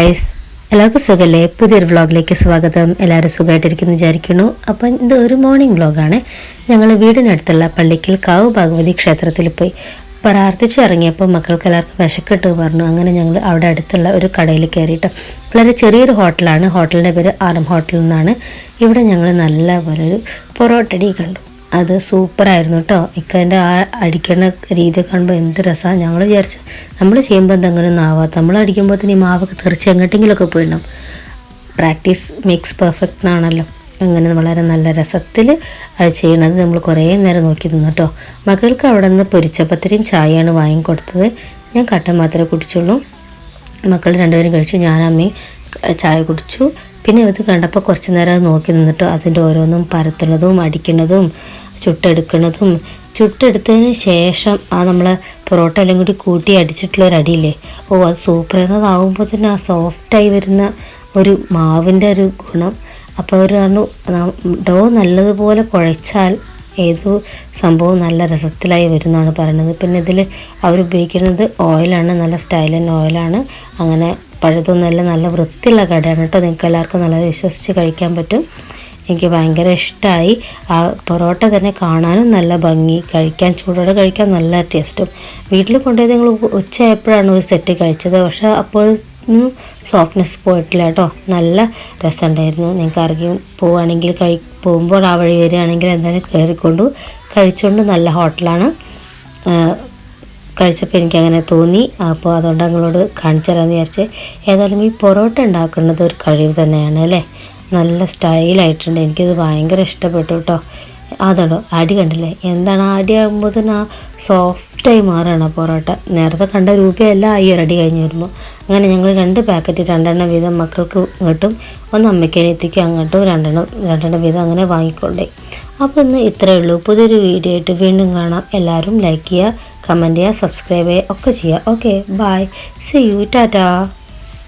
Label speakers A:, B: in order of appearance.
A: Guys, എല്ലാവർക്കും സുഖമല്ലേ? പുതിയൊരു വ്ളോഗിലേക്ക് സ്വാഗതം. എല്ലാവരും സുഖമായിട്ടിരിക്കുന്നു വിചാരിക്കുന്നു. അപ്പം ഇത് ഒരു മോർണിംഗ് വ്ളോഗാണ്. ഞങ്ങൾ വീടിനടുത്തുള്ള പള്ളിക്കൽ കാവ് ഭഗവതി ക്ഷേത്രത്തിൽ പോയി പ്രാർത്ഥിച്ചിറങ്ങിയപ്പോൾ മക്കൾക്ക് എല്ലാവർക്കും വിശക്കിട്ട് പറഞ്ഞു. അങ്ങനെ ഞങ്ങൾ അവിടെ അടുത്തുള്ള ഒരു കടയിൽ കയറിയിട്ട്, വളരെ ചെറിയൊരു ഹോട്ടലാണ്. ഹോട്ടലിൻ്റെ പേര് ആരം ഹോട്ടൽ എന്നാണ്. ഇവിടെ ഞങ്ങൾ നല്ല പോലെ ഒരു പൊറോട്ടടി കണ്ടു. അത് സൂപ്പറായിരുന്നു കേട്ടോ. ഇക്കതിൻ്റെ ആ അടിക്കുന്ന രീതി കാണുമ്പോൾ എന്ത് രസമാണ്. ഞങ്ങൾ വിചാരിച്ചു നമ്മൾ ചെയ്യുമ്പോൾ എന്തെങ്കിലും ആവാത്ത, നമ്മൾ അടിക്കുമ്പോൾ തന്നെ ഈ മാവൊക്കെ തെറിച്ച് എങ്ങോട്ടെങ്കിലുമൊക്കെ പോയിടണം. പ്രാക്ടീസ് മേക്സ് പെർഫെക്റ്റ് എന്നാണല്ലോ. അങ്ങനെ വളരെ നല്ല രസത്തിൽ അത് ചെയ്യണത് നമ്മൾ കുറേ നേരം നോക്കി നിന്നു കേട്ടോ. മക്കൾക്ക് അവിടെ നിന്ന് പൊരിച്ചപ്പത്തിരിയും ചായയാണ് വാങ്ങിക്കൊടുത്തത്. ഞാൻ കട്ടൻ മാത്രമേ കുടിച്ചുള്ളൂ. മക്കൾ രണ്ടുപേരും കഴിച്ചു, ഞാൻ അമ്മയും ചായ കുടിച്ചു. പിന്നെ ഇത് കണ്ടപ്പോൾ കുറച്ച് നേരം അത് നോക്കി നിന്നിട്ടോ. അതിൻ്റെ ഓരോന്നും പരത്തുന്നതും അടിക്കുന്നതും ചുട്ടെടുത്തതിന് ശേഷം ആ നമ്മൾ പൊറോട്ട എല്ലാം കൂടി കൂട്ടി അടിച്ചിട്ടുള്ളൊരു അടിയില്ലേ, അത് സൂപ്പർ. അതാവുമ്പോൾ തന്നെ ആ സോഫ്റ്റായി വരുന്ന ഒരു മാവിൻ്റെ ഒരു ഗുണം. അപ്പോൾ അവർ പറഞ്ഞു ഡോ നല്ലതുപോലെ കുഴച്ചാൽ ഏതു സംഭവം നല്ല രസത്തിലായി വരുന്നതാണ് പറയുന്നത്. പിന്നെ ഇതിൽ അവരുപയോഗിക്കുന്നത് ഓയിലാണ്, നല്ല സ്റ്റൈലൻ ഓയിലാണ്. അങ്ങനെ പഴുതൊന്നുമല്ല, നല്ല വൃത്തിയുള്ള കടയാണ് കേട്ടോ. നിങ്ങൾക്ക് എല്ലാവർക്കും നല്ല വിശ്വസിച്ച് കഴിക്കാൻ പറ്റും. എനിക്ക് ഭയങ്കര ഇഷ്ടമായി. ആ പൊറോട്ട തന്നെ കാണാനും നല്ല ഭംഗി, കഴിക്കാൻ ചൂടോടെ കഴിക്കാൻ നല്ല ടേസ്റ്റും. വീട്ടിൽ കൊണ്ടുപോയത് ഞങ്ങൾ ഉച്ചയായപ്പോഴാണ് ഒരു സെറ്റ് കഴിച്ചത്. പക്ഷേ അപ്പോഴൊന്നും സോഫ്റ്റ്നെസ് പോയിട്ടില്ല കേട്ടോ. നല്ല രസമുണ്ടായിരുന്നു. നിങ്ങൾക്ക് ആർക്കും പോവുകയാണെങ്കിൽ പോകുമ്പോൾ ആ വഴി വരികയാണെങ്കിൽ എന്തായാലും കയറിക്കൊണ്ടു കഴിച്ചുകൊണ്ട്. നല്ല ഹോട്ടലാണ്. കഴിച്ചപ്പോൾ എനിക്കങ്ങനെ തോന്നി. അപ്പോൾ അതുകൊണ്ട് ഞങ്ങളോട് കാണിച്ചു തരാമെന്ന് വിചാരിച്ച്. ഏതായാലും ഈ പൊറോട്ട ഉണ്ടാക്കുന്നത് ഒരു കഴിവ് തന്നെയാണ് അല്ലേ. നല്ല സ്റ്റൈലായിട്ടുണ്ട്. എനിക്കിത് ഭയങ്കര ഇഷ്ടപ്പെട്ടു കേട്ടോ. അതോ അടി കണ്ടില്ലേ, എന്താണ് അടി ആകുമ്പോൾ തന്നെ ആ സോഫ്റ്റായി മാറുകയാണ് പൊറോട്ട. നേരത്തെ കണ്ട രൂപയല്ല ഈ ഒരു അടി കഴിഞ്ഞ് വരുമ്പോൾ. അങ്ങനെ ഞങ്ങൾ 2 പാക്കറ്റ് 2 വീതം മക്കൾക്ക് ഇങ്ങോട്ടും ഒന്ന് അമ്മയ്ക്കനിയത്തിക്കും അങ്ങോട്ടും 2 വീതം അങ്ങനെ വാങ്ങിക്കൊണ്ടേ. അപ്പോൾ ഇന്ന് ഇത്രയേ ഉള്ളൂ. പുതിയൊരു വീഡിയോ ആയിട്ട് വീണ്ടും കാണാം. എല്ലാവരും ലൈക്ക് ചെയ്യുക, കമൻറ്റ് ചെയ്യുക, സബ്സ്ക്രൈബ് ചെയ്യുക ഒക്കെ ചെയ്യുക. Okay, bye, see you, Tata.